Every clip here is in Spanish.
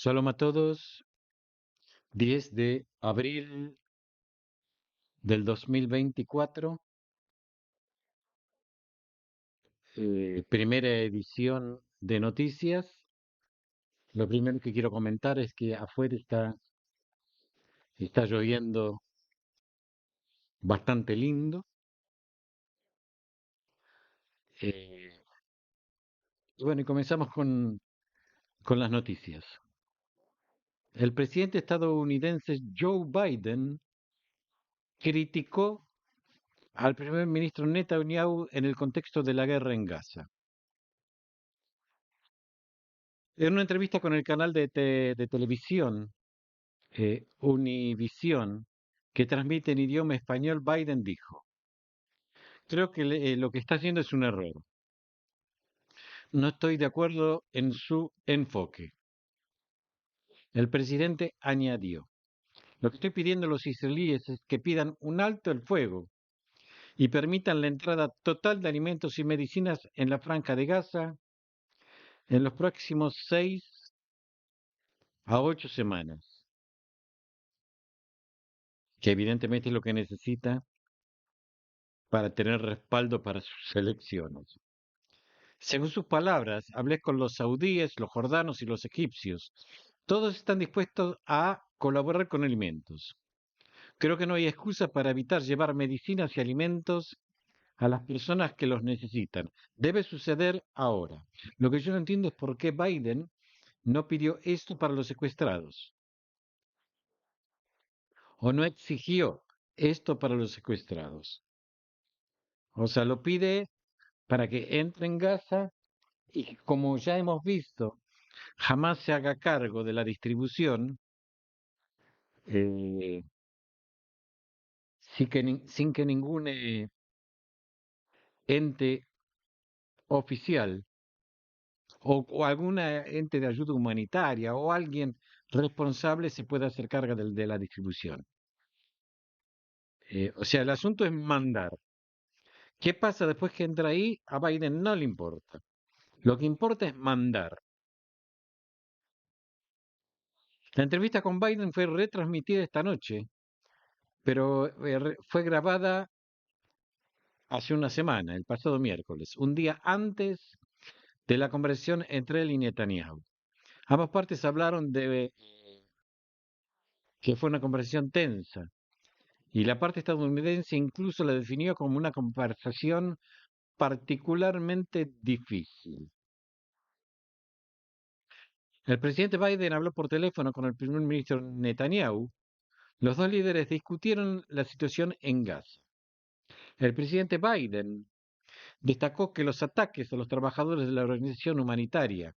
Shalom a todos, 10 de abril del 2024, primera edición de noticias. Lo primero que quiero comentar es que afuera está lloviendo bastante lindo. eh, y bueno, y comenzamos con las noticias. El presidente estadounidense Joe Biden criticó al primer ministro Netanyahu en el contexto de la guerra en Gaza. En una entrevista con el canal de televisión Univisión, que transmite en idioma español, Biden dijo: creo que lo que está haciendo es un error. No estoy de acuerdo en su enfoque. El presidente añadió: lo que estoy pidiendo a los israelíes es que pidan un alto el fuego y permitan la entrada total de alimentos y medicinas en la franja de Gaza en los próximos 6 a 8 semanas, que evidentemente es lo que necesita para tener respaldo para sus elecciones. Según sus palabras, hablé con los saudíes, los jordanos y los egipcios. Todos están dispuestos a colaborar con alimentos. Creo que no hay excusa para evitar llevar medicinas y alimentos a las personas que los necesitan. Debe suceder ahora. Lo que yo no entiendo es por qué Biden no pidió esto para los secuestrados o no exigió esto para los secuestrados. O sea, lo pide para que entre en Gaza y, como ya hemos visto, jamás se haga cargo de la distribución, eh, sin que ningún ente oficial o alguna ente de ayuda humanitaria o alguien responsable se pueda hacer cargo de la distribución. O sea, el asunto es mandar. ¿Qué pasa después que entra ahí? A Biden no le importa. Lo que importa es mandar. La entrevista con Biden fue retransmitida esta noche, pero fue grabada hace una semana, el pasado miércoles, un día antes de la conversación entre él y Netanyahu. Ambas partes hablaron de que fue una conversación tensa, y la parte estadounidense incluso la definió como una conversación particularmente difícil. El presidente Biden habló por teléfono con el primer ministro Netanyahu. Los dos líderes discutieron la situación en Gaza. El presidente Biden destacó que los ataques a los trabajadores de la organización humanitaria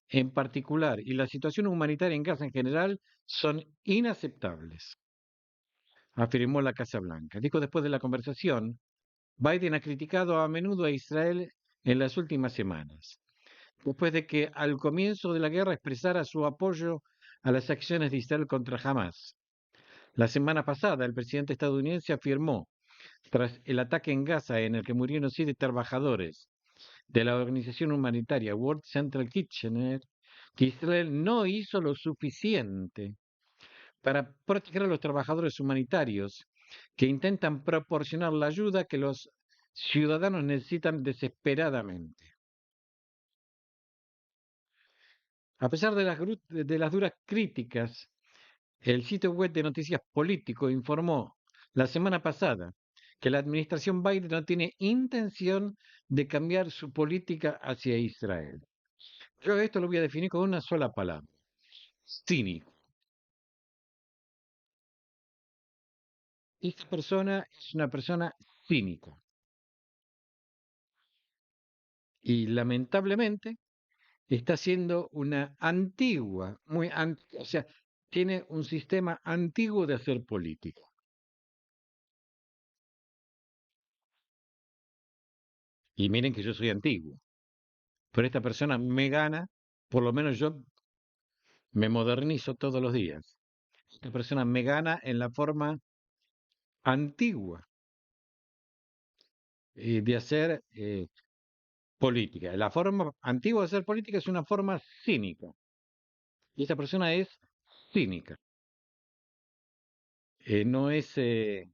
en particular y la situación humanitaria en Gaza en general son inaceptables, afirmó la Casa Blanca. Dijo después de la conversación: Biden ha criticado a menudo a Israel en las últimas semanas, después de que al comienzo de la guerra expresara su apoyo a las acciones de Israel contra Hamas. La semana pasada, el presidente estadounidense afirmó, tras el ataque en Gaza en el que murieron 7 trabajadores de la organización humanitaria World Central Kitchen, que Israel no hizo lo suficiente para proteger a los trabajadores humanitarios que intentan proporcionar la ayuda que los ciudadanos necesitan desesperadamente. A pesar de las duras críticas, el sitio web de Noticias Político informó la semana pasada que la administración Biden no tiene intención de cambiar su política hacia Israel. Yo esto lo voy a definir con una sola palabra: cínico. Esta persona es una persona cínica y lamentablemente está siendo una antigua, o sea, tiene un sistema antiguo de hacer política. Y miren que yo soy antiguo, pero esta persona me gana, por lo menos yo me modernizo todos los días. Esta persona me gana en la forma antigua de hacer política. La forma antigua de hacer política es una forma cínica. Y esa persona es cínica, eh, no es, eh,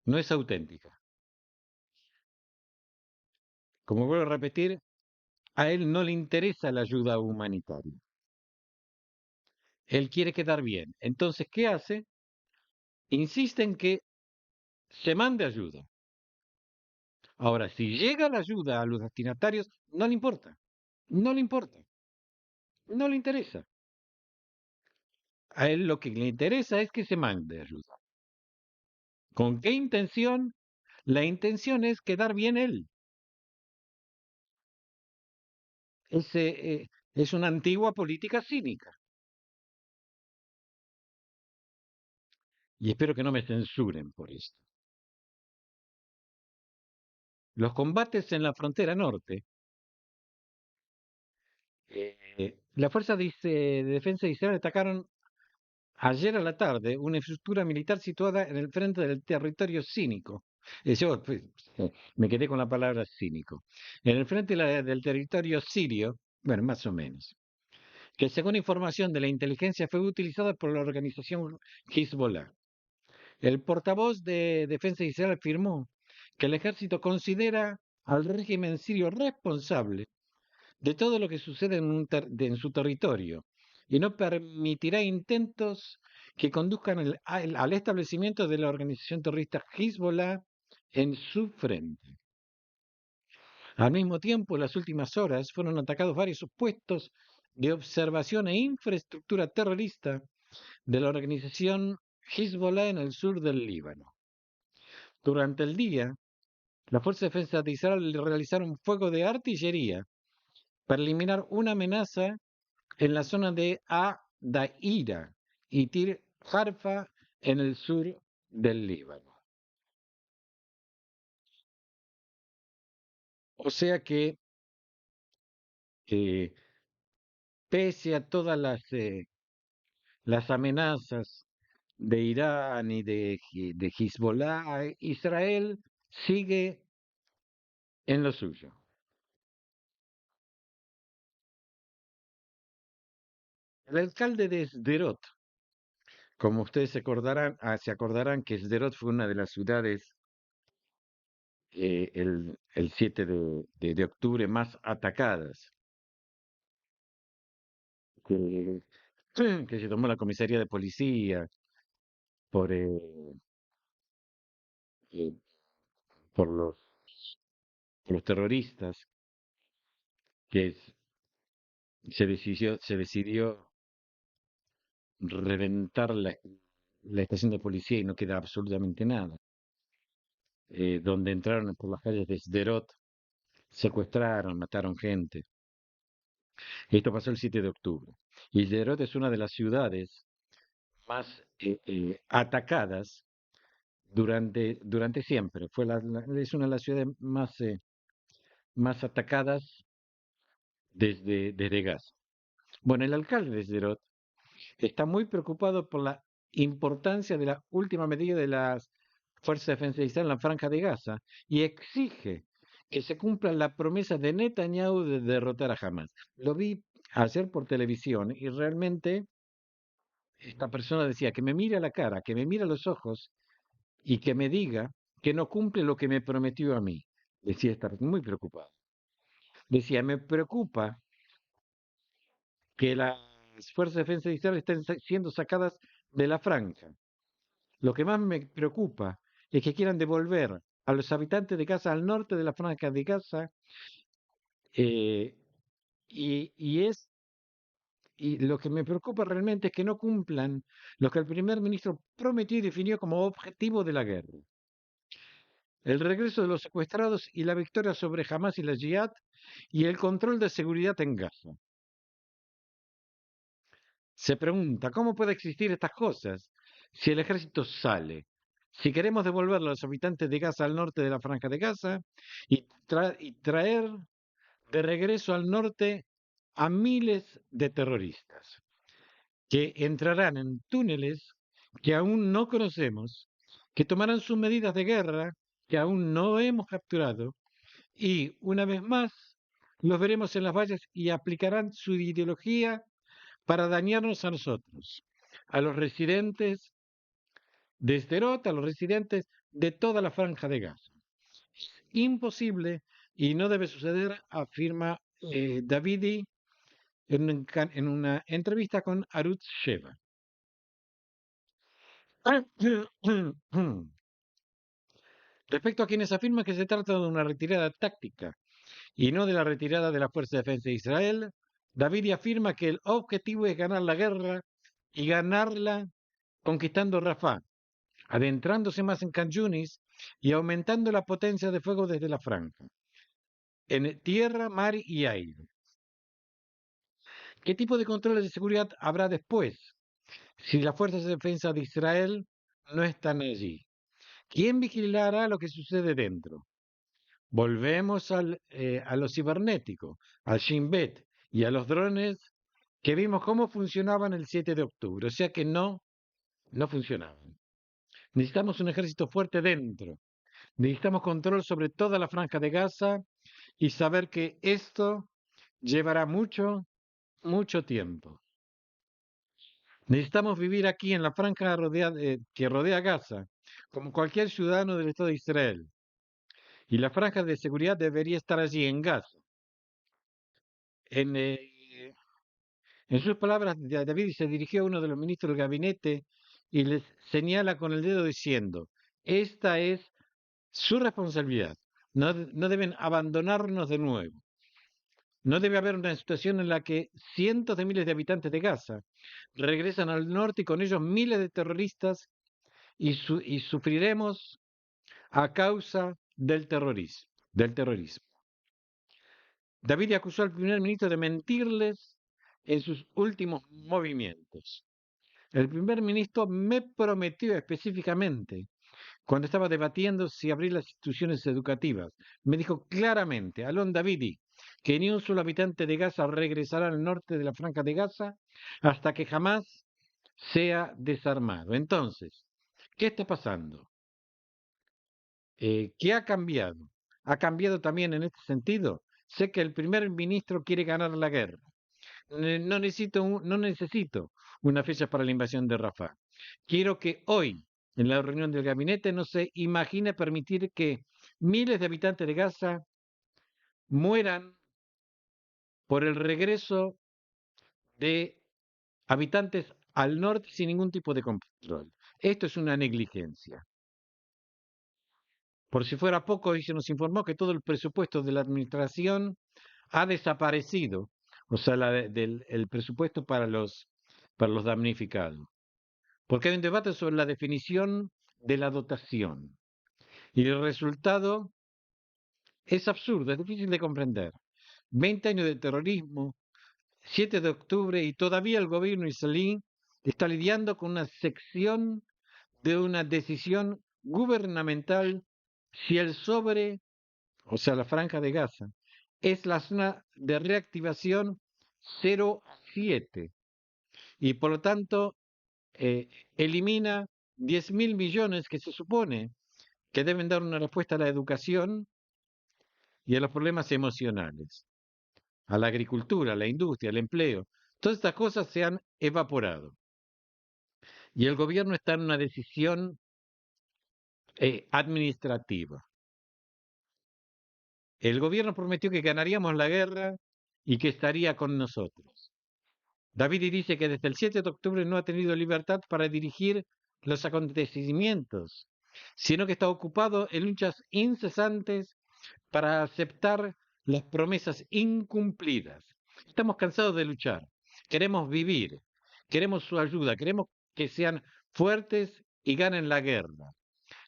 no es auténtica. Como vuelvo a repetir, a él no le interesa la ayuda humanitaria. Él quiere quedar bien. Entonces, ¿qué hace? Insiste en que se mande ayuda. Ahora, si llega la ayuda a los destinatarios, no le importa. No le importa. No le interesa. A él lo que le interesa es que se mande ayuda. ¿Con qué intención? La intención es quedar bien él. Es una antigua política cínica. Y espero que no me censuren por esto. Los combates en la frontera norte, las fuerzas de defensa de Israel atacaron ayer a la tarde una infraestructura militar situada en el frente del territorio cínico. Yo pues, me quedé con la palabra cínico. En el frente del territorio sirio, bueno, más o menos, que según información de la inteligencia fue utilizada por la organización Hezbollah. El portavoz de Defensa de Israel afirmó que el ejército considera al régimen sirio responsable de todo lo que sucede en su territorio y no permitirá intentos que conduzcan al establecimiento de la organización terrorista Hezbollah en su frente. Al mismo tiempo, en las últimas horas fueron atacados varios puestos de observación e infraestructura terrorista de la organización Hezbollah en el sur del Líbano. Durante el día, las fuerzas de defensa de Israel realizaron fuego de artillería para eliminar una amenaza en la zona de Adaira y Tir Harfa en el sur del Líbano. O sea que, eh, pese a todas las amenazas de Irán y de Hezbollah, Israel sigue en lo suyo. El alcalde de Sderot, como ustedes se acordarán que Sderot fue una de las ciudades el 7 de octubre más atacadas, que, que se tomó la comisaría de policía por, eh, por los terroristas, que se decidió reventar la estación de policía y no queda absolutamente nada, donde entraron por las calles de Sderot, secuestraron, mataron gente. Esto pasó el 7 de octubre. Y Sderot es una de las ciudades más atacadas durante siempre. Es una de las ciudades más atacadas desde Gaza. Bueno, el alcalde de Sderot está muy preocupado por la importancia de la última medida de las Fuerzas de Defensa de Israel en la Franja de Gaza y exige que se cumpla la promesa de Netanyahu de derrotar a Hamas. Lo vi ayer por televisión y realmente esta persona decía que me mire a la cara, que me mire a los ojos y que me diga que no cumple lo que me prometió a mí. Decía estar muy preocupado. Decía, me preocupa que las fuerzas de defensa de Israel estén siendo sacadas de la franja. Lo que más me preocupa es que quieran devolver a los habitantes de Gaza al norte de la franja de Gaza, eh, y lo que me preocupa realmente es que no cumplan lo que el primer ministro prometió y definió como objetivo de la guerra. El regreso de los secuestrados y la victoria sobre Hamas y la Jihad y el control de seguridad en Gaza. Se pregunta, ¿cómo puede existir estas cosas si el ejército sale? Si queremos devolver a los habitantes de Gaza al norte de la franja de Gaza y traer de regreso al norte a miles de terroristas que entrarán en túneles que aún no conocemos, que tomarán sus medidas de guerra que aún no hemos capturado y, una vez más, los veremos en las vallas y aplicarán su ideología para dañarnos a nosotros, a los residentes de Sderot, a los residentes de toda la franja de Gaza. Imposible y no debe suceder, afirma Davidi en una entrevista con Arutz Sheva. Respecto a quienes afirman que se trata de una retirada táctica y no de la retirada de la Fuerza de Defensa de Israel, Davidi afirma que el objetivo es ganar la guerra y ganarla conquistando Rafah, adentrándose más en Khan Yunis y aumentando la potencia de fuego desde la franja, en tierra, mar y aire. ¿Qué tipo de controles de seguridad habrá después si las fuerzas de defensa de Israel no están allí? ¿Quién vigilará lo que sucede dentro? Volvemos a lo cibernético, al Shin Bet y a los drones que vimos cómo funcionaban el 7 de octubre. O sea que no funcionaban. Necesitamos un ejército fuerte dentro. Necesitamos control sobre toda la franja de Gaza y saber que esto llevará mucho, mucho tiempo. Necesitamos vivir aquí en la franja que rodea Gaza, como cualquier ciudadano del Estado de Israel. Y la franja de seguridad debería estar allí, en Gaza. En, en sus palabras, David se dirigió a uno de los ministros del gabinete y les señala con el dedo diciendo, esta es su responsabilidad. No deben abandonarnos de nuevo. No debe haber una situación en la que cientos de miles de habitantes de Gaza regresan al norte y con ellos miles de terroristas y sufriremos a causa del terrorismo. David acusó al primer ministro de mentirles en sus últimos movimientos. El primer ministro me prometió específicamente, cuando estaba debatiendo si abrir las instituciones educativas, me dijo claramente, Alon Davidi, que ni un solo habitante de Gaza regresará al norte de la franja de Gaza hasta que jamás sea desarmado. Entonces, ¿qué está pasando? ¿Qué ha cambiado? ¿Ha cambiado también en este sentido? Sé que el primer ministro quiere ganar la guerra. No necesito una fecha para la invasión de Rafah. Quiero que hoy, en la reunión del gabinete, no se imagine permitir que miles de habitantes de Gaza mueran por el regreso de habitantes al norte sin ningún tipo de control. Esto es una negligencia. Por si fuera poco, hoy se nos informó que todo el presupuesto de la administración ha desaparecido, o sea, el presupuesto para los damnificados. Porque hay un debate sobre la definición de la dotación. Y el resultado es absurdo, es difícil de comprender. 20 años de terrorismo, 7 de octubre, y todavía el gobierno israelí está lidiando con una sección de una decisión gubernamental si el sobre, o sea, la franja de Gaza, es la zona de reactivación 07 y por lo tanto elimina 10.000 millones que se supone que deben dar una respuesta a la educación y a los problemas emocionales, a la agricultura, a la industria, al empleo. Todas estas cosas se han evaporado. Y el gobierno está en una decisión administrativa. El gobierno prometió que ganaríamos la guerra y que estaría con nosotros. David dice que desde el 7 de octubre no ha tenido libertad para dirigir los acontecimientos, sino que está ocupado en luchas incesantes para aceptar las promesas incumplidas. Estamos cansados de luchar, queremos vivir, queremos su ayuda, queremos que sean fuertes y ganen la guerra.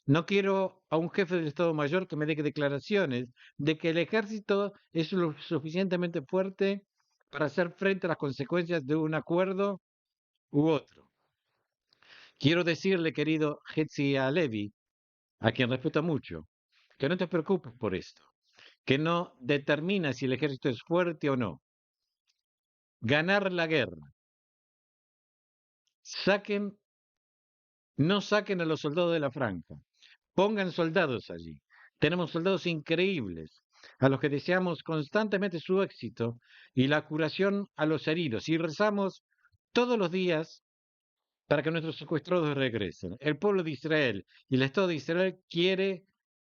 No quiero a un jefe del Estado Mayor que me dé declaraciones de que el ejército es lo suficientemente fuerte para hacer frente a las consecuencias de un acuerdo u otro. Quiero decirle, querido Hetzi Alevi, a quien respeto mucho, que no te preocupes por esto, que no determina si el ejército es fuerte o no. Ganar la guerra. No saquen a los soldados de la franja. Pongan soldados allí. Tenemos soldados increíbles, a los que deseamos constantemente su éxito y la curación a los heridos. Y rezamos todos los días para que nuestros secuestrados regresen. El pueblo de Israel y el Estado de Israel quiere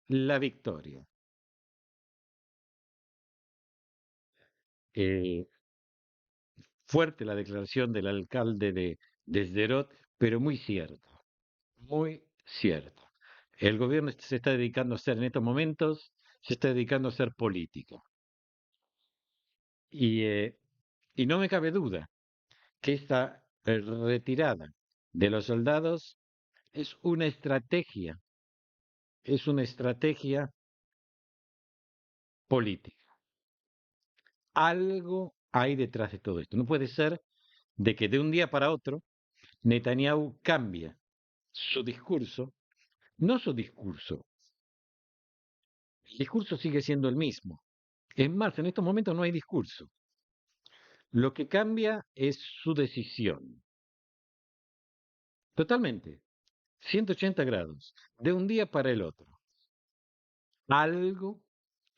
la victoria. Eh, Fuerte la declaración del alcalde de Sderot, pero muy cierta, muy cierta. El gobierno se está dedicando a hacer en estos momentos, se está dedicando a hacer política. Y, eh, y no me cabe duda que esta retirada de los soldados es una estrategia política. Algo hay detrás de todo esto. No puede ser de que de un día para otro Netanyahu cambia su discurso, no su discurso, el discurso sigue siendo el mismo. Es más, en estos momentos no hay discurso. Lo que cambia es su decisión. Totalmente. 180 grados. De un día para el otro. Algo,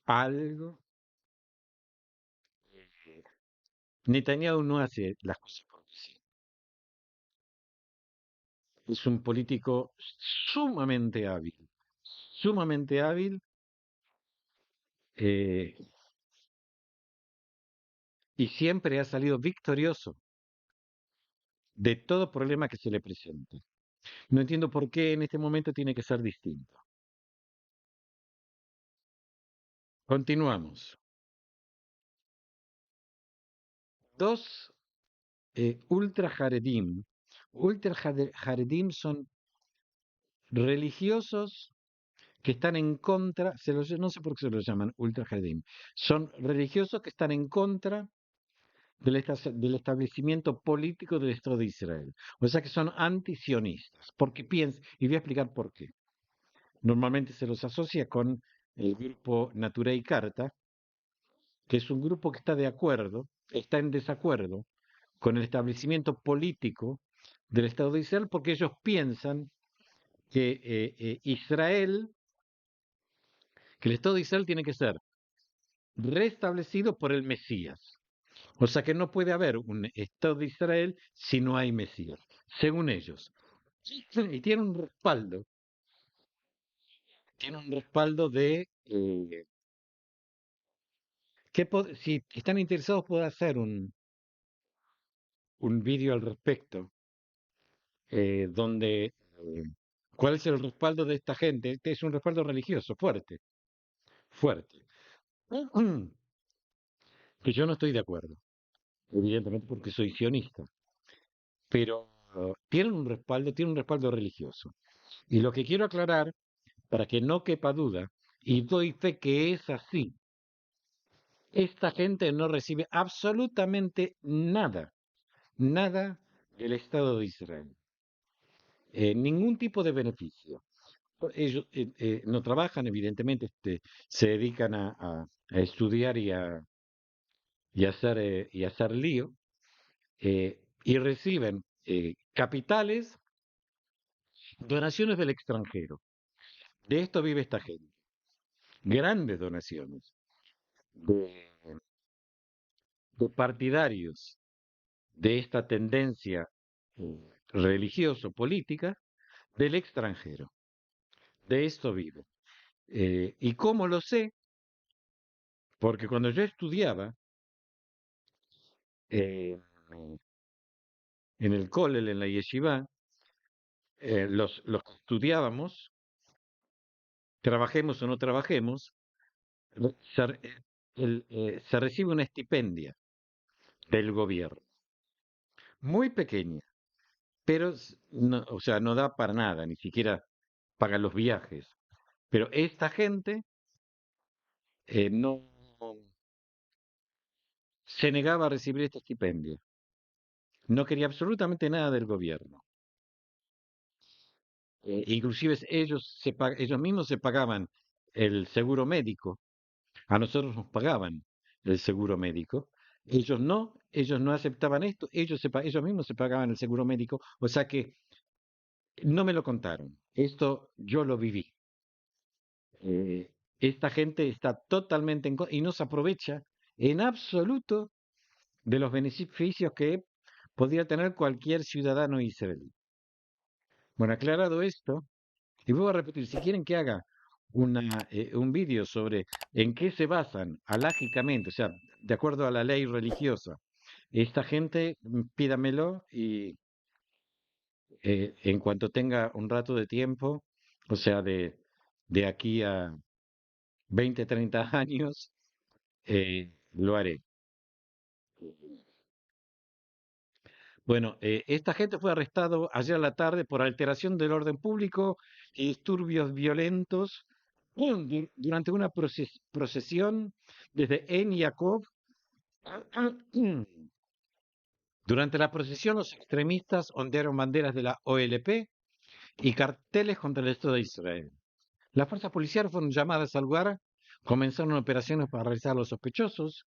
algo. Netanyahu no hace las cosas por sí. Es un político sumamente hábil, eh, y siempre ha salido victorioso de todo problema que se le presente. No entiendo por qué en este momento tiene que ser distinto. Continuamos. Dos ultra Haredim. Haredim son religiosos que están en contra, no sé por qué se los llaman ultra Haredim, son religiosos que están en contra del establecimiento político del Estado de Israel. O sea que son antisionistas, porque piensan, y voy a explicar por qué. Normalmente se los asocia con el grupo Natura y Carta, que es un grupo que está de acuerdo, está en desacuerdo con el establecimiento político del Estado de Israel, porque ellos piensan que Israel, que el Estado de Israel tiene que ser restablecido por el Mesías. O sea que no puede haber un Estado de Israel si no hay Mesías, según ellos. Y tiene un respaldo de, si están interesados puedo hacer un vídeo al respecto, donde, ¿cuál es el respaldo de esta gente? Este es un respaldo religioso fuerte, fuerte. Que yo no estoy de acuerdo, evidentemente porque soy sionista, pero tiene un respaldo religioso. Y lo que quiero aclarar, para que no quepa duda, y doy fe que es así, esta gente no recibe absolutamente nada, nada del Estado de Israel, ningún tipo de beneficio. Ellos no trabajan, evidentemente, se dedican a estudiar y a hacer lío, y reciben capitales, donaciones del extranjero. De esto vive esta gente. Grandes donaciones de, de partidarios de esta tendencia religioso-política del extranjero. De esto vive. ¿Y cómo lo sé? Porque cuando yo estudiaba eh, en el Kollel, en la Yeshiva, los que estudiábamos, trabajemos o no trabajemos, se, se recibe una estipendia del gobierno, muy pequeña, pero no, o sea, no da para nada, ni siquiera paga los viajes. Pero esta gente no se negaba a recibir este estipendio. No quería absolutamente nada del gobierno. Inclusive ellos mismos se pagaban el seguro médico. A nosotros nos pagaban el seguro médico. Ellos no aceptaban esto. Ellos mismos se pagaban el seguro médico. O sea que no me lo contaron. Esto yo lo viví. Esta gente está totalmente y no se aprovecha en absoluto de los beneficios que podría tener cualquier ciudadano israelí. Bueno, aclarado esto, y vuelvo a repetir, si quieren que haga un vídeo sobre en qué se basan alágicamente, o sea, de acuerdo a la ley religiosa, esta gente, pídamelo y en cuanto tenga un rato de tiempo, o sea, de aquí a 20, 30 años, lo haré. Bueno, esta gente fue arrestado ayer a la tarde por alteración del orden público y disturbios violentos durante una procesión desde En Yaakov. Durante la procesión, los extremistas ondearon banderas de la OLP y carteles contra el Estado de Israel. Las fuerzas policiales fueron llamadas al lugar, comenzaron operaciones para arrestar a los sospechosos.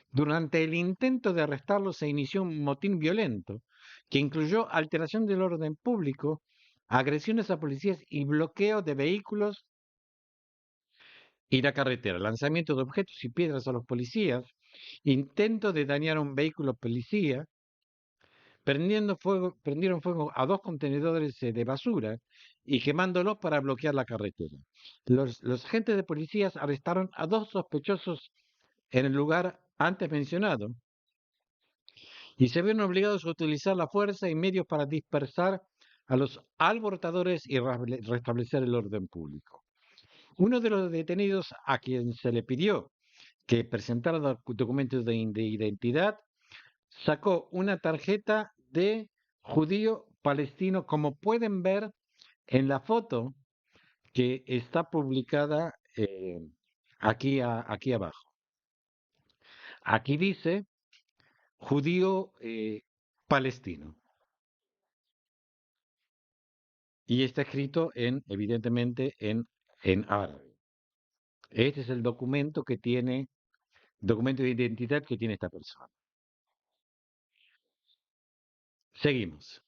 Durante el intento de arrestarlos se inició un motín violento que incluyó alteración del orden público, agresiones a policías y bloqueo de vehículos y la carretera, lanzamiento de objetos y piedras a los policías, intento de dañar un vehículo policía, prendieron fuego a dos contenedores de basura y quemándolos para bloquear la carretera. Los agentes de policías arrestaron a dos sospechosos en el lugar antes mencionado y se vieron obligados a utilizar la fuerza y medios para dispersar a los alborotadores y restablecer el orden público. Uno de los detenidos a quien se le pidió que presentara documentos de identidad sacó una tarjeta de judío palestino, como pueden ver en la foto que está publicada aquí abajo. Aquí dice judío palestino y está escrito evidentemente en árabe. Este es el documento de identidad que tiene esta persona. Seguimos.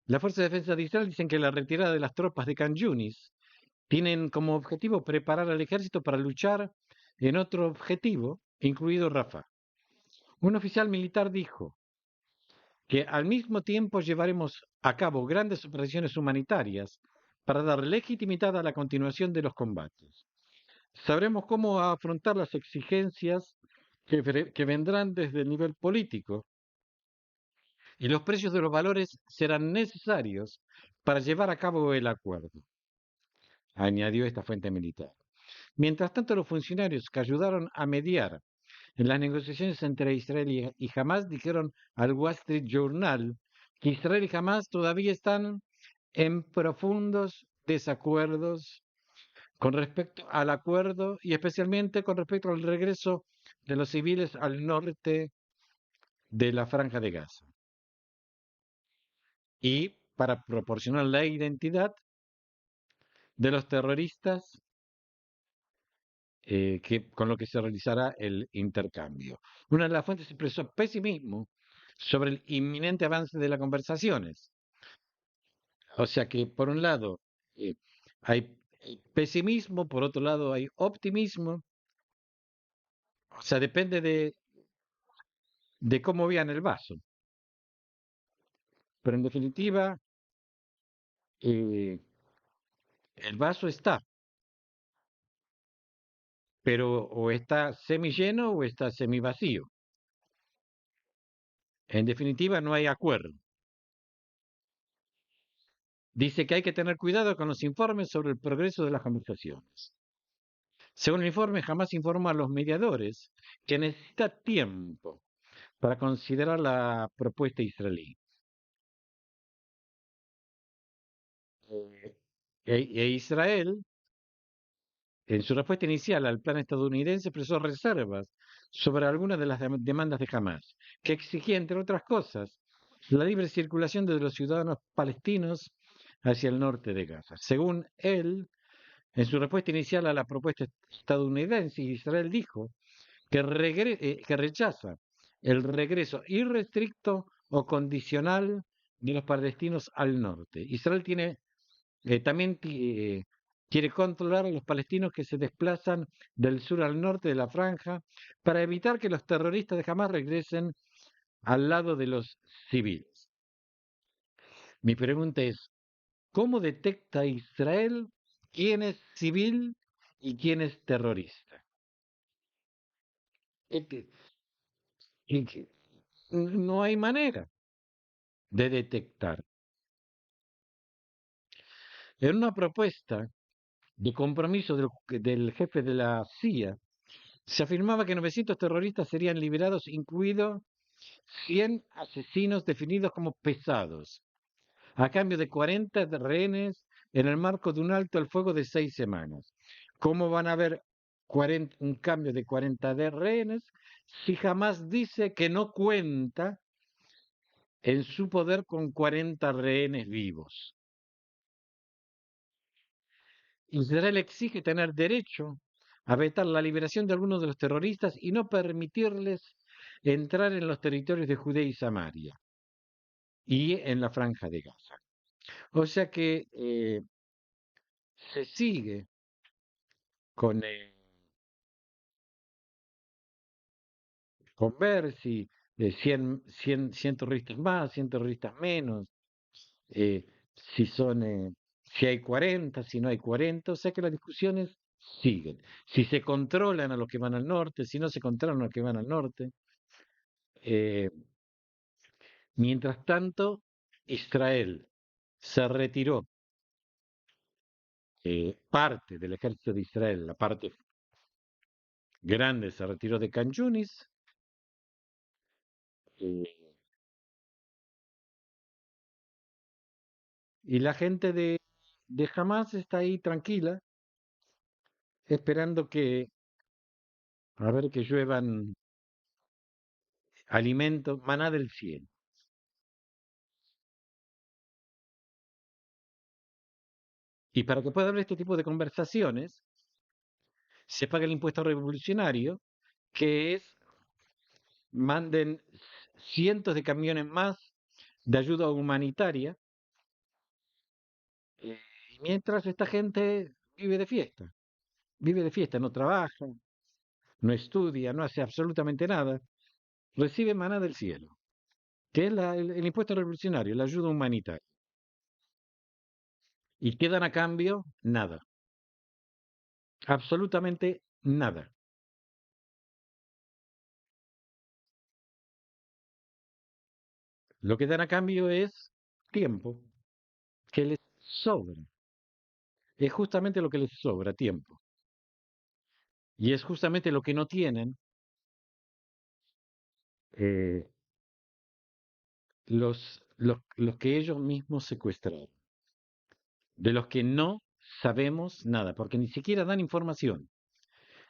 La Fuerza de Defensa de Israel dicen que la retirada de las tropas de Khan Yunis tienen como objetivo preparar al ejército para luchar en otro objetivo, incluido Rafah. Un oficial militar dijo que al mismo tiempo llevaremos a cabo grandes operaciones humanitarias para dar legitimidad a la continuación de los combates. Sabremos cómo afrontar las exigencias que vendrán desde el nivel político y los precios de los valores serán necesarios para llevar a cabo el acuerdo, añadió esta fuente militar. Mientras tanto, los funcionarios que ayudaron a mediar en las negociaciones entre Israel y Hamas dijeron al Wall Street Journal que Israel y Hamas todavía están en profundos desacuerdos con respecto al acuerdo y especialmente con respecto al regreso de los civiles al norte de la Franja de Gaza. Y para proporcionar la identidad de los terroristas con lo que se realizará el intercambio. Una de las fuentes expresó pesimismo sobre el inminente avance de las conversaciones. O sea que, por un lado, eh, hay pesimismo, por otro lado, hay optimismo. O sea, depende de cómo vean el vaso. Pero en definitiva, eh, el vaso está, pero o está semi lleno o está semi vacío. En definitiva, no hay acuerdo. Dice que hay que tener cuidado con los informes sobre el progreso de las conversaciones. Según el informe, jamás informó a los mediadores que necesita tiempo para considerar la propuesta israelí. Israel, en su respuesta inicial al plan estadounidense, expresó reservas sobre algunas de las demandas de Hamas, que exigía, entre otras cosas, la libre circulación de los ciudadanos palestinos hacia el norte de Gaza. Según él, en su respuesta inicial a la propuesta estadounidense, Israel dijo que rechaza el regreso irrestricto o condicional de los palestinos al norte. Israel también quiere controlar a los palestinos que se desplazan del sur al norte de la franja para evitar que los terroristas de Hamas regresen al lado de los civiles. Mi pregunta es, ¿cómo detecta Israel quién es civil y quién es terrorista? Este- y que no hay manera de detectar. En una propuesta de compromiso del jefe de la CIA, se afirmaba que 900 terroristas serían liberados, incluidos 100 asesinos definidos como pesados, a cambio de 40 rehenes en el marco de un alto al fuego de 6 semanas. ¿Cómo van a haber un cambio de 40 de rehenes si jamás dice que no cuenta en su poder con 40 rehenes vivos? Israel exige tener derecho a vetar la liberación de algunos de los terroristas y no permitirles entrar en los territorios de Judea y Samaria y en la franja de Gaza. O sea que se sigue con, con ver si 100 terroristas más, 100 terroristas menos, eh, si son, si hay 40, si no hay 40, o sea que las discusiones siguen. Si se controlan a los que van al norte, si no se controlan a los que van al norte. Eh, Mientras tanto, Israel se retiró, parte del ejército de Israel, la parte grande se retiró de Can Yunis, eh, y la gente de Hamas está ahí tranquila, esperando a ver que lluevan alimentos, maná del cielo. Y para que pueda haber este tipo de conversaciones, se paga el impuesto revolucionario, que es manden cientos de camiones más de ayuda humanitaria. Eh, y mientras esta gente vive de fiesta, no trabaja, no estudia, no hace absolutamente nada, recibe maná del cielo, que es el impuesto revolucionario, la ayuda humanitaria. Y quedan a cambio nada, absolutamente nada. Lo que dan a cambio es tiempo, que les sobra. Es justamente lo que les sobra, tiempo. Y es justamente lo que no tienen eh, los que ellos mismos secuestraron, de los que no sabemos nada, porque ni siquiera dan información,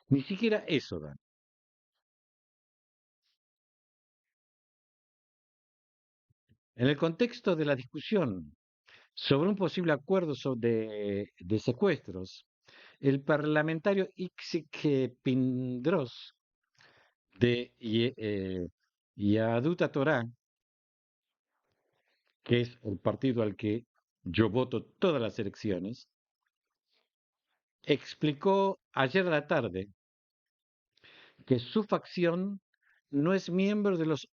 ni siquiera eso dan. En el contexto de la discusión sobre un posible acuerdo de secuestros, el parlamentario Ixik Pindros de Yaduta Torá, que es el partido al que yo voto todas las elecciones, explicó ayer a la tarde que su facción no es miembro de los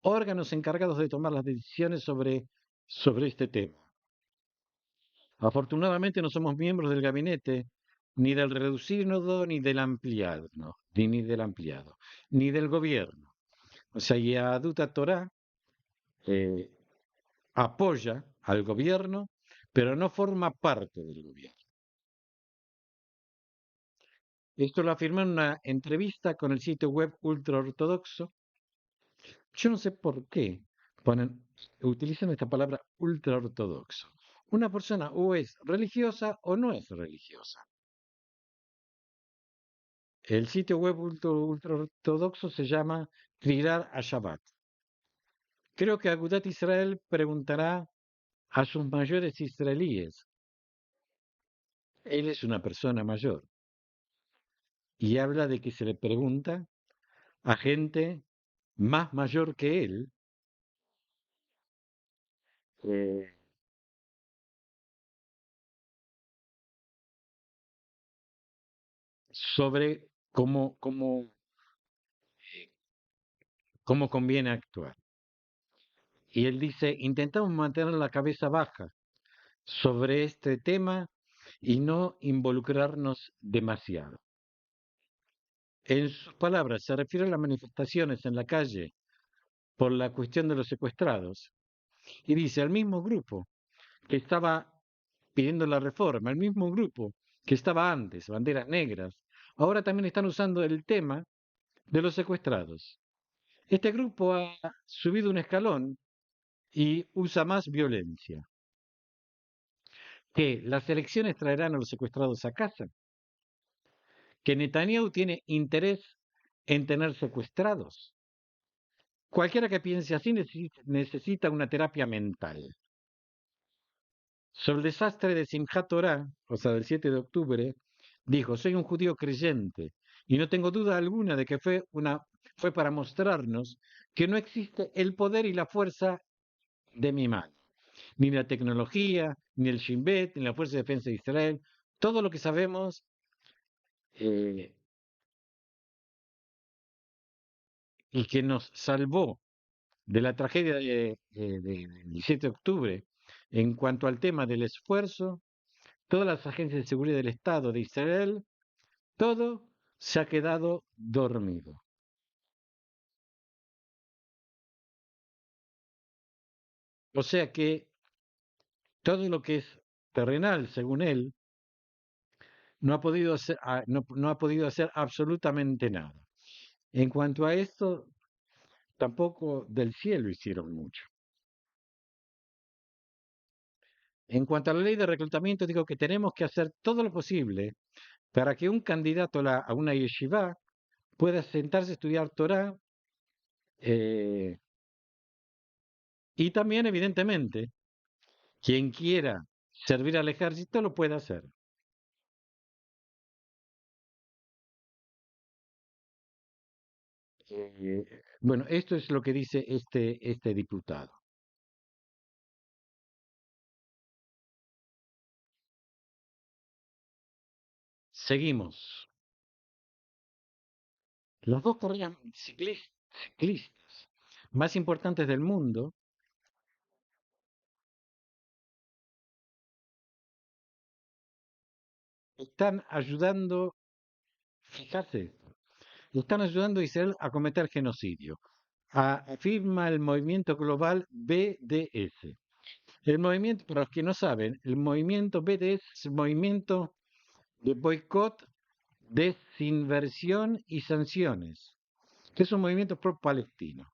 órganos encargados de tomar las decisiones sobre este tema. Afortunadamente no somos miembros del gabinete, ni del reducido, ni del ampliado, no, ni del ampliado, ni del gobierno. O sea, Yaduta Torá eh, apoya al gobierno, pero no forma parte del gobierno. Esto lo afirmó en una entrevista con el sitio web ultraortodoxo. Yo no sé por qué utilizan esta palabra ultraortodoxo. Una persona o es religiosa o no es religiosa. El sitio web ultraortodoxo se llama Criar a Shabbat. Creo que Agudat Israel preguntará a sus mayores israelíes. Él es una persona mayor y habla de que se le pregunta a gente más mayor que él eh, sobre cómo conviene actuar. Y él dice, intentamos mantener la cabeza baja sobre este tema y no involucrarnos demasiado. En sus palabras, se refiere a las manifestaciones en la calle por la cuestión de los secuestrados y dice, al mismo grupo que estaba pidiendo la reforma, el mismo grupo que estaba antes, banderas negras, ahora también están usando el tema de los secuestrados. Este grupo ha subido un escalón y usa más violencia. ¿Que las elecciones traerán a los secuestrados a casa? ¿Que Netanyahu tiene interés en tener secuestrados? Cualquiera que piense así necesita una terapia mental. Sobre el desastre de Simchat Torah, o sea, del 7 de octubre, dijo, soy un judío creyente y no tengo duda alguna de que fue para mostrarnos que no existe el poder y la fuerza de mi mano, ni la tecnología, ni el Shin Bet, ni la Fuerza de Defensa de Israel, todo lo que sabemos eh, y que nos salvó de la tragedia del 7 de octubre en cuanto al tema del esfuerzo, todas las agencias de seguridad del Estado de Israel, todo se ha quedado dormido. O sea que todo lo que es terrenal, según él, no ha podido hacer absolutamente nada. En cuanto a esto, tampoco del cielo hicieron mucho. En cuanto a la ley de reclutamiento, digo que tenemos que hacer todo lo posible para que un candidato a una yeshiva pueda sentarse a estudiar Torah eh, y también, evidentemente, quien quiera servir al ejército lo puede hacer. Bueno, esto es lo que dice este diputado. Seguimos. Las dos carreras ciclistas más importantes del mundo están ayudando, fíjate, están ayudando a Israel a cometer genocidio. Afirma el movimiento global BDS. El movimiento, para los que no saben, el movimiento BDS es el movimiento de boicot, desinversión y sanciones, que es un movimiento pro-palestino.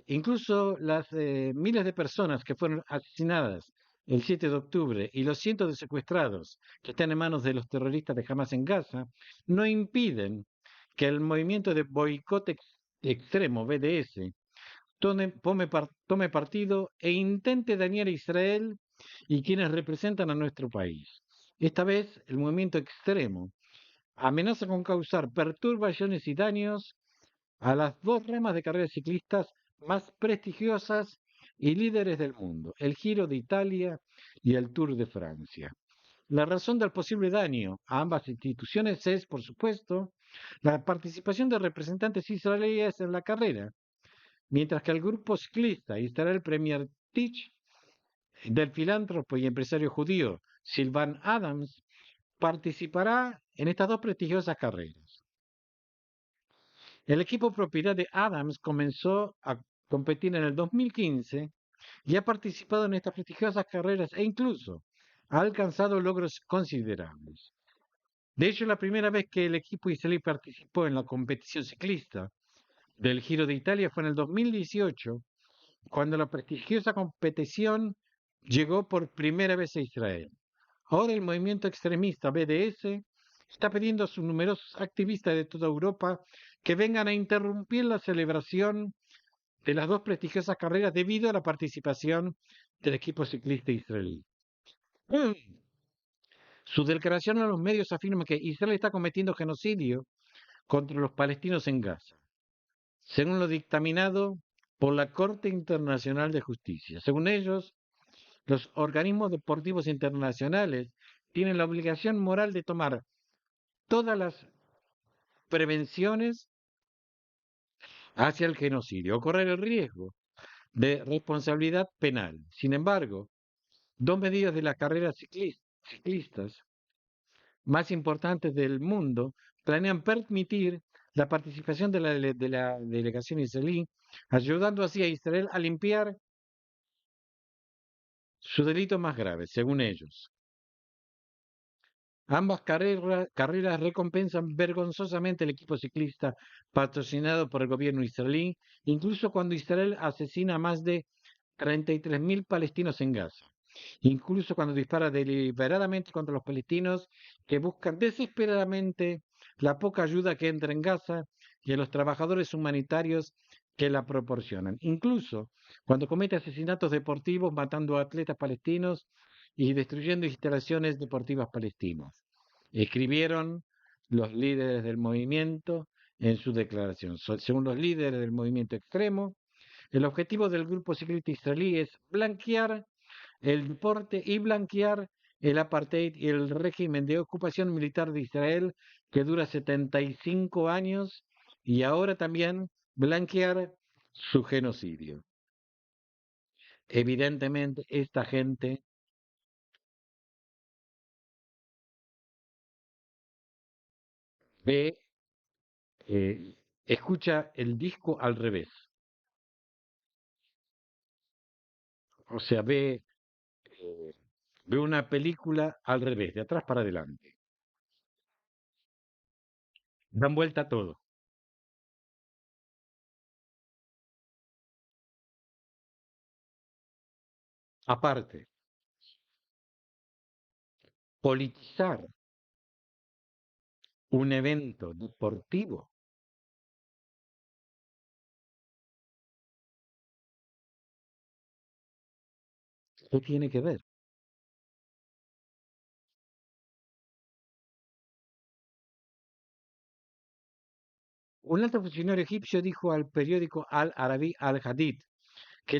Incluso las miles de personas que fueron asesinadas el 7 de octubre y los cientos de secuestrados que están en manos de los terroristas de Hamas en Gaza no impiden que el movimiento de boicot extremo, BDS, tome partido e intente dañar a Israel y quienes representan a nuestro país. Esta vez, el movimiento extremo amenaza con causar perturbaciones y daños a las dos ramas de carreras ciclistas más prestigiosas y líderes del mundo, el Giro de Italia y el Tour de Francia. La razón del posible daño a ambas instituciones es, por supuesto, la participación de representantes israelíes en la carrera, mientras que el grupo ciclista Israel Premier Teach del filántropo y empresario judío Silvan Adams participará en estas dos prestigiosas carreras. El equipo propiedad de Adams comenzó a competir en el 2015 y ha participado en estas prestigiosas carreras e incluso ha alcanzado logros considerables. De hecho, la primera vez que el equipo israelí participó en la competición ciclista del Giro de Italia fue en el 2018, cuando la prestigiosa competición llegó por primera vez a Israel. Ahora el movimiento extremista BDS está pidiendo a sus numerosos activistas de toda Europa que vengan a interrumpir la celebración de las dos prestigiosas carreras debido a la participación del equipo ciclista israelí. Su declaración a los medios afirma que Israel está cometiendo genocidio contra los palestinos en Gaza, según lo dictaminado por la Corte Internacional de Justicia. Según ellos, los organismos deportivos internacionales tienen la obligación moral de tomar todas las prevenciones hacia el genocidio o correr el riesgo de responsabilidad penal. Sin embargo, dos medidas de las carreras ciclistas más importantes del mundo planean permitir la participación de la delegación israelí, ayudando así a Israel a limpiar su delito más grave, según ellos. Ambas carreras recompensan vergonzosamente al equipo ciclista patrocinado por el gobierno israelí, incluso cuando Israel asesina a más de 33.000 palestinos en Gaza, incluso cuando dispara deliberadamente contra los palestinos que buscan desesperadamente la poca ayuda que entra en Gaza y a los trabajadores humanitarios que la proporcionan, incluso cuando comete asesinatos deportivos matando a atletas palestinos y destruyendo instalaciones deportivas palestinas. Escribieron los líderes del movimiento en su declaración. Según los líderes del movimiento extremo, el objetivo del grupo ciclista israelí es blanquear el deporte y blanquear el apartheid y el régimen de ocupación militar de Israel que dura 75 años y ahora también blanquear su genocidio. Evidentemente, esta gente ve, escucha el disco al revés, o sea, eh, ve una película al revés, de atrás para adelante. Dan vuelta a todo. Aparte, politizar un evento deportivo, ¿qué tiene que ver? Un alto funcionario egipcio dijo al periódico Al-Arabi Al-Hadid que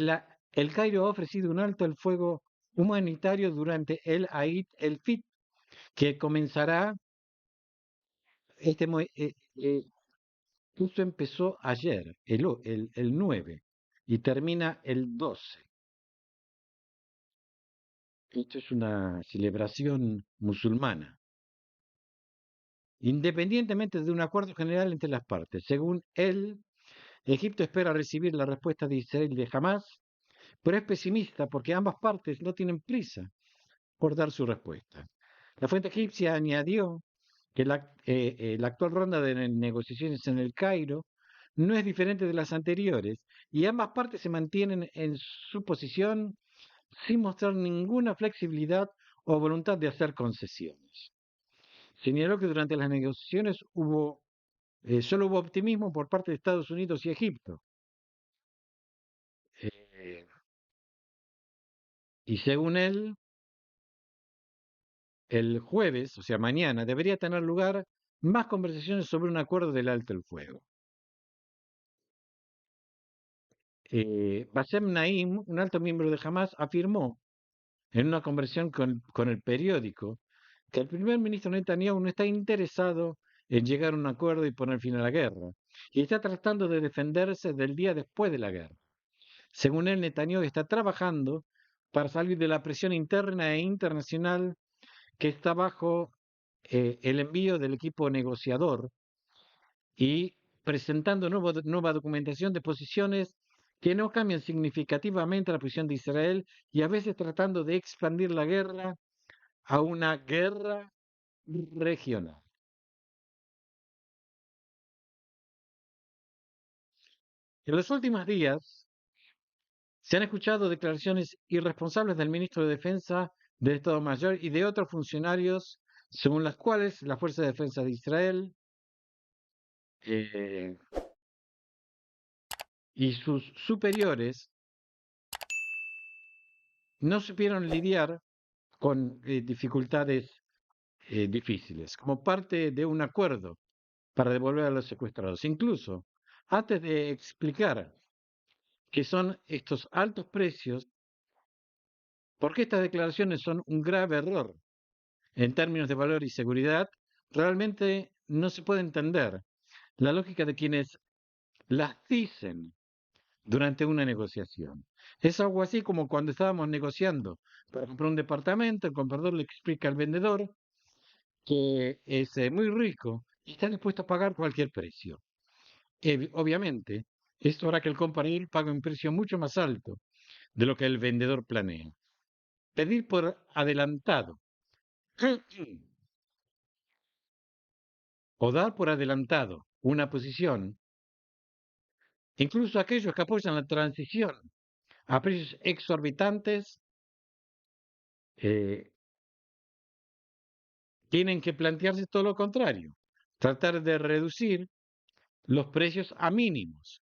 el Cairo ha ofrecido un alto el fuego humanitario durante el Eid el-Fit, que comenzará este justo empezó ayer, el 9, y termina el 12. Esto es una celebración musulmana, independientemente de un acuerdo general entre las partes. Según él, Egipto espera recibir la respuesta de Israel y de Hamas, pero es pesimista porque ambas partes no tienen prisa por dar su respuesta. La fuente egipcia añadió que la actual ronda de negociaciones en el Cairo no es diferente de las anteriores y ambas partes se mantienen en su posición sin mostrar ninguna flexibilidad o voluntad de hacer concesiones. Señaló que durante las negociaciones solo hubo optimismo por parte de Estados Unidos y Egipto. Eh, y según él, el jueves, o sea, mañana, debería tener lugar más conversaciones sobre un acuerdo del alto el fuego. Bassem Naim, un alto miembro de Hamas, afirmó en una conversación con el periódico que el primer ministro Netanyahu no está interesado en llegar a un acuerdo y poner fin a la guerra, y está tratando de defenderse del día después de la guerra. Según él, Netanyahu está trabajando para salir de la presión interna e internacional que está bajo el envío del equipo negociador y presentando nueva documentación de posiciones que no cambian significativamente la posición de Israel y a veces tratando de expandir la guerra a una guerra regional. En los últimos días se han escuchado declaraciones irresponsables del ministro de Defensa del Estado Mayor y de otros funcionarios, según las cuales la Fuerza de Defensa de Israel eh, y sus superiores no supieron lidiar con dificultades difíciles, como parte de un acuerdo para devolver a los secuestrados. Incluso, antes de explicar qué son estos altos precios, por qué estas declaraciones son un grave error en términos de valor y seguridad, realmente no se puede entender la lógica de quienes las dicen durante una negociación. Es algo así como cuando estábamos negociando para comprar un departamento, el comprador le explica al vendedor que es muy rico y está dispuesto a pagar cualquier precio. Obviamente, esto hará que el comprador pague un precio mucho más alto de lo que el vendedor planea. Pedir por adelantado o dar por adelantado una posición, incluso aquellos que apoyan la transición a precios exorbitantes, eh, tienen que plantearse todo lo contrario, tratar de reducir los precios a mínimos.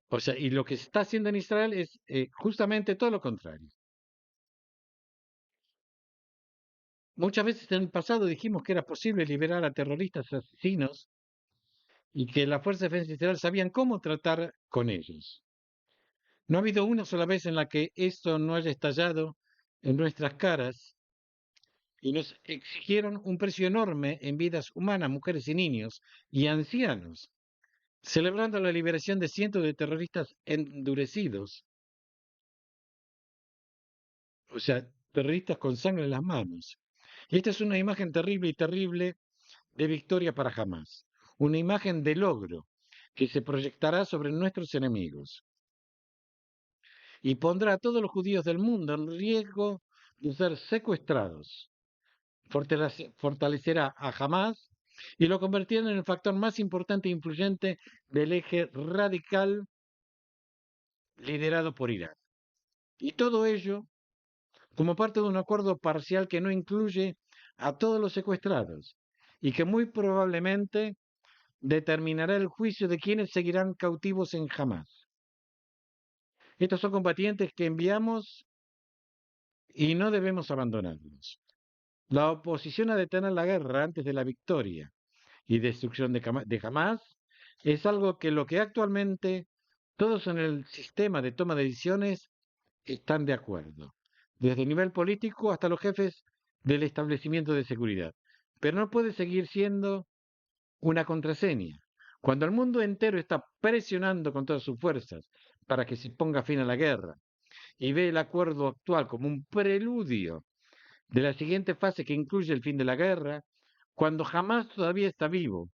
O sea, y lo que se está haciendo en Israel es justamente todo lo contrario. Muchas veces en el pasado dijimos que era posible liberar a terroristas asesinos y que las fuerzas de defensa de Israel sabían cómo tratar con ellos. No ha habido una sola vez en la que esto no haya estallado en nuestras caras y nos exigieron un precio enorme en vidas humanas, mujeres y niños y ancianos, celebrando la liberación de cientos de terroristas endurecidos, o sea, terroristas con sangre en las manos. Y esta es una imagen terrible y terrible de victoria para Hamás, una imagen de logro que se proyectará sobre nuestros enemigos y pondrá a todos los judíos del mundo en riesgo de ser secuestrados. Fortalecerá a Hamás y lo convertirá en el factor más importante e influyente del eje radical liderado por Irán. Y todo ello como parte de un acuerdo parcial que no incluye a todos los secuestrados y que muy probablemente determinará el juicio de quienes seguirán cautivos en Hamas. Estos son combatientes que enviamos y no debemos abandonarlos. La oposición a detener la guerra antes de la victoria y destrucción de Hamas es algo que lo que actualmente todos en el sistema de toma de decisiones están de acuerdo, desde el nivel político hasta los jefes del establecimiento de seguridad. Pero no puede seguir siendo una contraseña. Cuando el mundo entero está presionando con todas sus fuerzas para que se ponga fin a la guerra y ve el acuerdo actual como un preludio de la siguiente fase que incluye el fin de la guerra, cuando jamás todavía está vivo,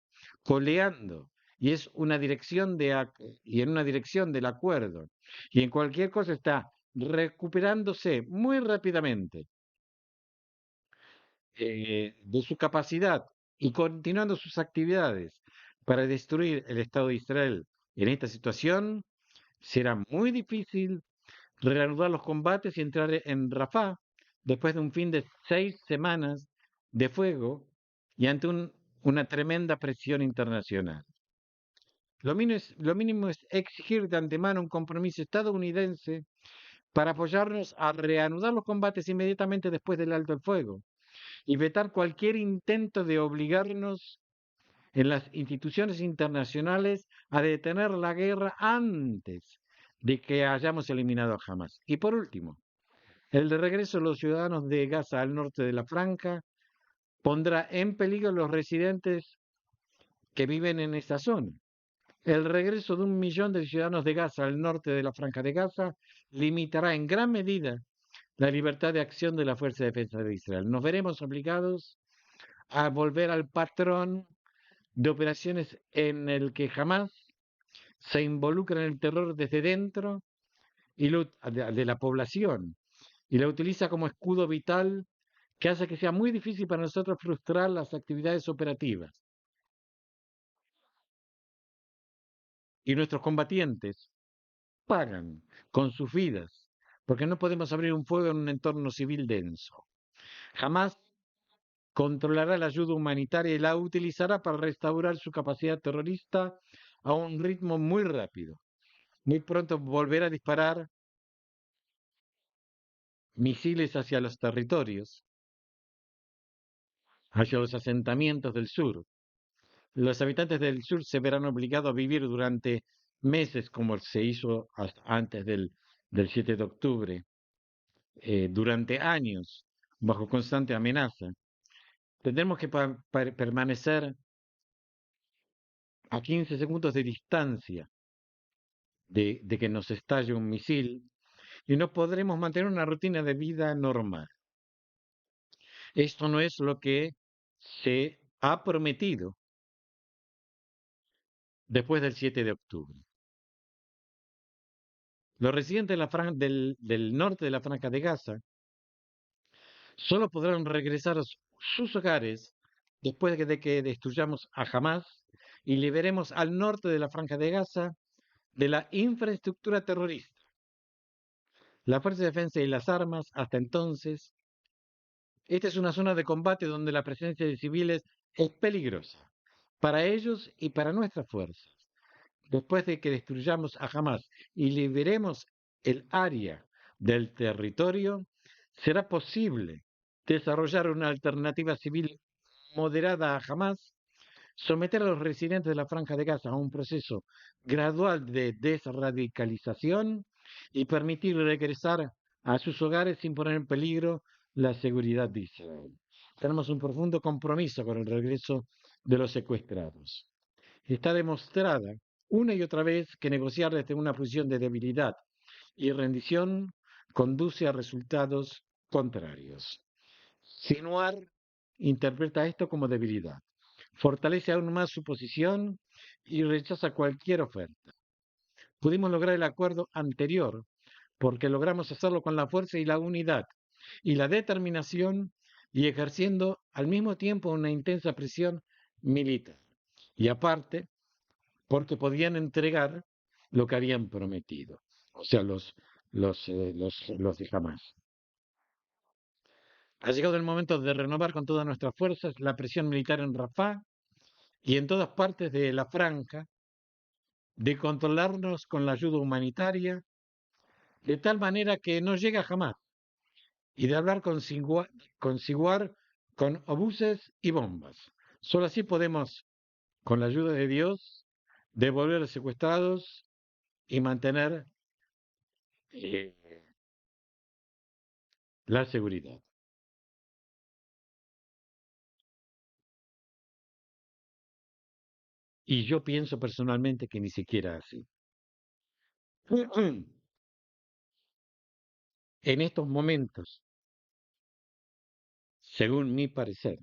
coleando, y es una dirección y en una dirección del acuerdo, y en cualquier cosa está recuperándose muy rápidamente de su capacidad y continuando sus actividades para destruir el Estado de Israel en esta situación, será muy difícil reanudar los combates y entrar en Rafah después de un fin de 6 semanas de fuego y ante una tremenda presión internacional. Lo mínimo es exigir de antemano un compromiso estadounidense para apoyarnos a reanudar los combates inmediatamente después del alto el fuego y vetar cualquier intento de obligarnos en las instituciones internacionales a detener la guerra antes de que hayamos eliminado a Hamas. Y por último, el de regreso de los ciudadanos de Gaza al norte de la Franja pondrá en peligro a los residentes que viven en esa zona. El regreso de 1 millón de ciudadanos de Gaza al norte de la Franja de Gaza limitará en gran medida la libertad de acción de la Fuerza de Defensa de Israel. Nos veremos obligados a volver al patrón de operaciones en el que jamás se involucra en el terror desde dentro de la población y la utiliza como escudo vital que hace que sea muy difícil para nosotros frustrar las actividades operativas. Y nuestros combatientes pagan con sus vidas, porque no podemos abrir un fuego en un entorno civil denso. Jamás controlará la ayuda humanitaria y la utilizará para restaurar su capacidad terrorista a un ritmo muy rápido. Muy pronto volverá a disparar misiles hacia los territorios, hacia los asentamientos del sur. Los habitantes del sur se verán obligados a vivir durante meses, como se hizo hasta antes del 7 de octubre, durante años, bajo constante amenaza. Tendremos que permanecer a 15 segundos de distancia de que nos estalle un misil y no podremos mantener una rutina de vida normal. Esto no es lo que se ha prometido después del 7 de octubre. Los residentes de del norte de la Franja de Gaza solo podrán regresar a sus hogares después de que destruyamos a Hamas y liberemos al norte de la Franja de Gaza de la infraestructura terrorista. La Fuerza de Defensa y las armas, hasta entonces, esta es una zona de combate donde la presencia de civiles es peligrosa para ellos y para nuestras fuerzas. Después de que destruyamos a Hamas y liberemos el área del territorio, será posible desarrollar una alternativa civil moderada a Hamas, someter a los residentes de la Franja de Gaza a un proceso gradual de desradicalización y permitir regresar a sus hogares sin poner en peligro la seguridad de Israel. Tenemos un profundo compromiso con el regreso de los secuestrados. Está demostrada una y otra vez que negociar desde una posición de debilidad y rendición conduce a resultados contrarios. Sinuar interpreta esto como debilidad, fortalece aún más su posición y rechaza cualquier oferta. Pudimos lograr el acuerdo anterior porque logramos hacerlo con la fuerza y la unidad y la determinación y ejerciendo al mismo tiempo una intensa presión militar. Y aparte, porque podían entregar lo que habían prometido, o sea, los de Hamas. Ha llegado el momento de renovar con todas nuestras fuerzas la presión militar en Rafah y en todas partes de la franja, de controlarnos con la ayuda humanitaria, de tal manera que no llega jamás, y de hablar con Siguar, con obuses y bombas. Solo así podemos, con la ayuda de Dios, devolver a los secuestrados y mantener eh, la seguridad. Y yo pienso personalmente que ni siquiera así. En estos momentos, según mi parecer,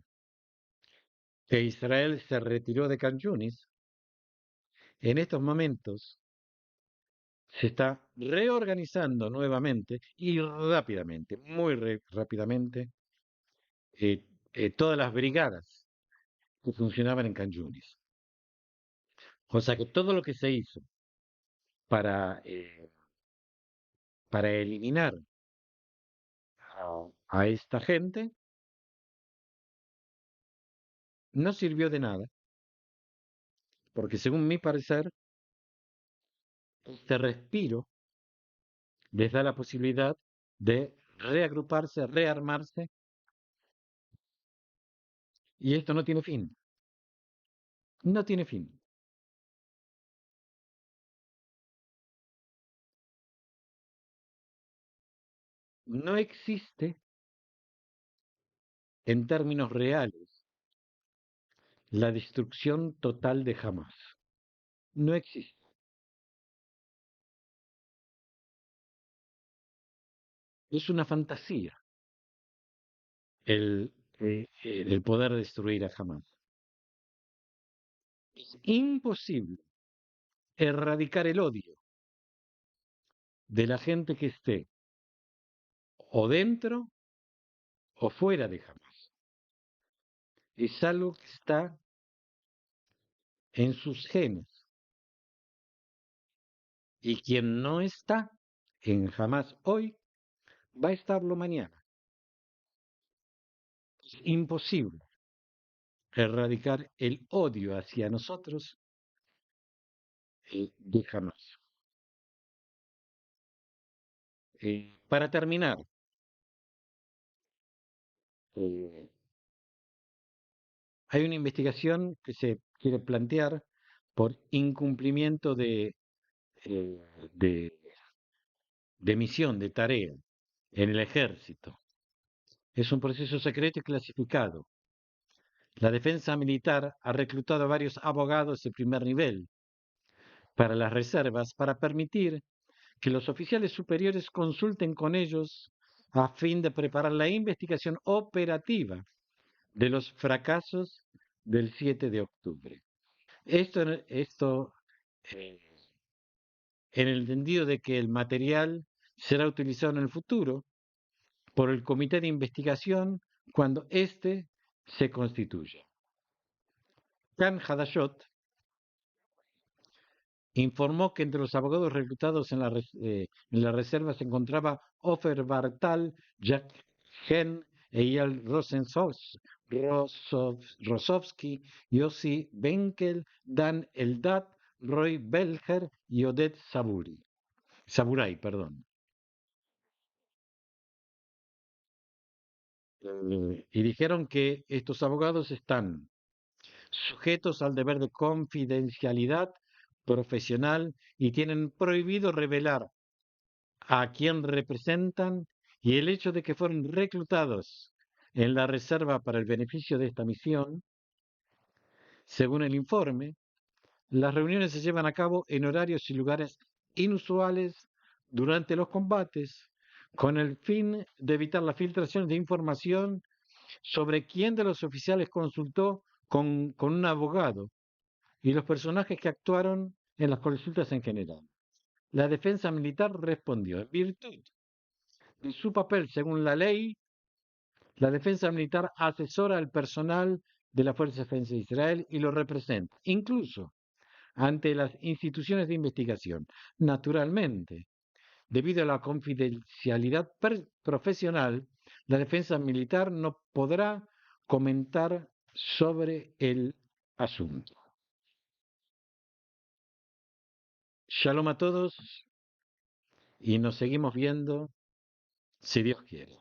que Israel se retiró de Can Yunis, en estos momentos se está reorganizando nuevamente y rápidamente, rápidamente, eh, todas las brigadas que funcionaban en Can Yunis. O sea que todo lo que se hizo para, eh, para eliminar a esta gente no sirvió de nada, porque según mi parecer, este respiro les da la posibilidad de reagruparse, rearmarse, y esto no tiene fin. No tiene fin. No existe, en términos reales, la destrucción total de Hamas. No existe. Es una fantasía el poder destruir a Hamas. Es imposible erradicar el odio de la gente que esté o dentro o fuera de Hamas. Es algo que está en sus genes. Y quien no está en Hamas hoy, va a estarlo mañana. Es imposible erradicar el odio hacia nosotros de Hamas. Para terminar, eh, hay una investigación que se quiere plantear por incumplimiento eh, de, de misión, de tarea en el ejército. Es un proceso secreto y clasificado. La defensa militar ha reclutado a varios abogados de primer nivel para las reservas para permitir que los oficiales superiores consulten con ellos a fin de preparar la investigación operativa de los fracasos del 7 de octubre. Esto eh, en el entendido de que el material será utilizado en el futuro por el comité de investigación cuando éste se constituya. Khan Hadashot informó que entre los abogados reclutados en la reserva se encontraba Ofer Bartal, Jack Hen, Eyal Rosovsky, Yossi Benkel, Dan Eldad, Roy Belger y Odette Saburay, perdón. Y dijeron que estos abogados están sujetos al deber de confidencialidad profesional y tienen prohibido revelar a quién representan y el hecho de que fueron reclutados en la reserva para el beneficio de esta misión, según el informe, las reuniones se llevan a cabo en horarios y lugares inusuales durante los combates, con el fin de evitar la filtración de información sobre quién de los oficiales consultó con un abogado y los personajes que actuaron en las consultas en general. La defensa militar respondió, en virtud de su papel según la ley, la defensa militar asesora al personal de la Fuerza de Defensa de Israel y lo representa, incluso ante las instituciones de investigación. Naturalmente, debido a la confidencialidad profesional, la defensa militar no podrá comentar sobre el asunto. Shalom a todos y nos seguimos viendo si Dios quiere.